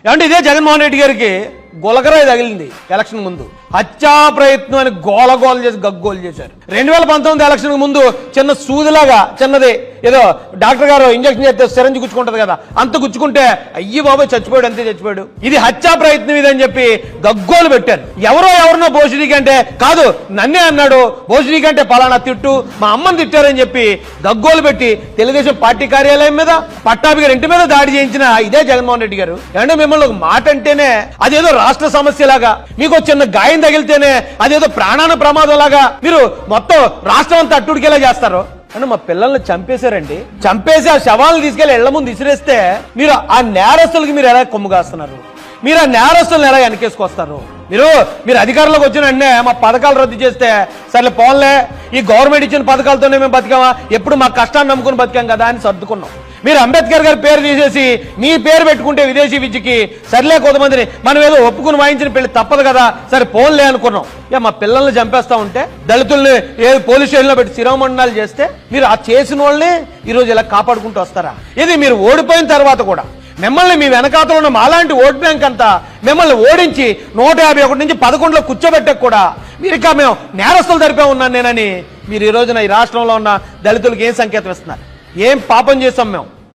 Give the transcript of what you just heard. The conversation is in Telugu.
ఏమంటే ఇదే జగన్మోహన్ రెడ్డి గారికి గొలకరాయి తగిలింది ఎలక్షన్ ముందు. హత్యా ప్రయత్నం అని గోలగోలు చేసి గగ్గోలు చేశారు. 2019 ఎలక్షన్ ముందు చిన్న సూదిలాగా చిన్నది ఏదో డాక్టర్ గారు ఇంజక్షన్ చేస్తే సిరంజి గుచ్చుకుంటది కదా, అంత గుచ్చుకుంటే అయ్యి బాబాయ్ చచ్చిపోయాడు, అంతే చచ్చిపోయాడు, ఇది హత్యా ప్రయత్నం ఇదని చెప్పి గగ్గోలు పెట్టారు. ఎవరినో భోజనీకి అంటే కాదు నన్నే అన్నాడు, భోజనీకి అంటే పలానా తిట్టు మా అమ్మని తిట్టారని చెప్పి గగ్గోలు పెట్టి తెలుగుదేశం పార్టీ కార్యాలయం మీద పట్టాభి గారి ఇంటి మీద దాడి చేయించిన ఇదే జగన్మోహన్ రెడ్డి గారు. అంటే మిమ్మల్ని ఒక మాట అంటేనే అదేదో రాష్ట్ర సమస్యలాగా, మీకు చిన్న గాయం తగిలితేనే అదేదో ప్రాణాన ప్రమాదం లాగా మీరు మొత్తం రాష్ట్రం అంతా అట్టుడికేలా చేస్తారు. అంటే మా పిల్లల్ని చంపేశారండి, చంపేసి ఆ శవాలను తీసుకెళ్లి ఇళ్ల ముందు విసిరేస్తే మీరు ఆ నేరస్తులకి మీరు ఎలా కొమ్ము కాస్తున్నారు, మీరు ఆ నేరస్తులను ఎలా వెనకేసుకొస్తారు? మీరు అధికారంలోకి వచ్చిన వెంటనే మా పథకాలు రద్దు చేస్తే సరే పోన్లే, ఈ గవర్నమెంట్ ఇచ్చిన పథకాలతోనే మేము బతికామా, ఎప్పుడు మా కష్టాన్ని నమ్ముకుని బతికాం కదా అని సర్దుకున్నాం. మీరు అంబేద్కర్ గారి పేరు తీసేసి మీ పేరు పెట్టుకుంటే విదేశీ విద్యకి సర్లే కొంతమందిని మనం ఏదో ఒప్పుకుని వాయించిన పెళ్లి తప్పదు కదా సరే పోన్లే అనుకున్నాం. మా పిల్లల్ని చంపేస్తా ఉంటే దళితుల్ని ఏదో పోలీస్ స్టేషన్లో పెట్టి శిరోమండనాలు చేస్తే మీరు ఆ చేసిన వాళ్ళని ఈరోజు ఇలా కాపాడుకుంటూ వస్తారా? ఇది మీరు ఓడిపోయిన తర్వాత కూడా మిమ్మల్ని మీ వెనకాతలో ఉన్న మాలాంటి ఓట్ బ్యాంక్ అంతా మిమ్మల్ని ఓడించి 151 నుంచి 11లో కూర్చోబెట్టకు కూడా మీరు ఇంకా మేము నేరస్తులు జరిపే ఉన్నాను నేనని మీరు ఈ రోజున ఈ రాష్ట్రంలో ఉన్న దళితులకు ఏం సంకేతం ఇస్తున్నారు? ఏం పాపం చేస్తాం మేము?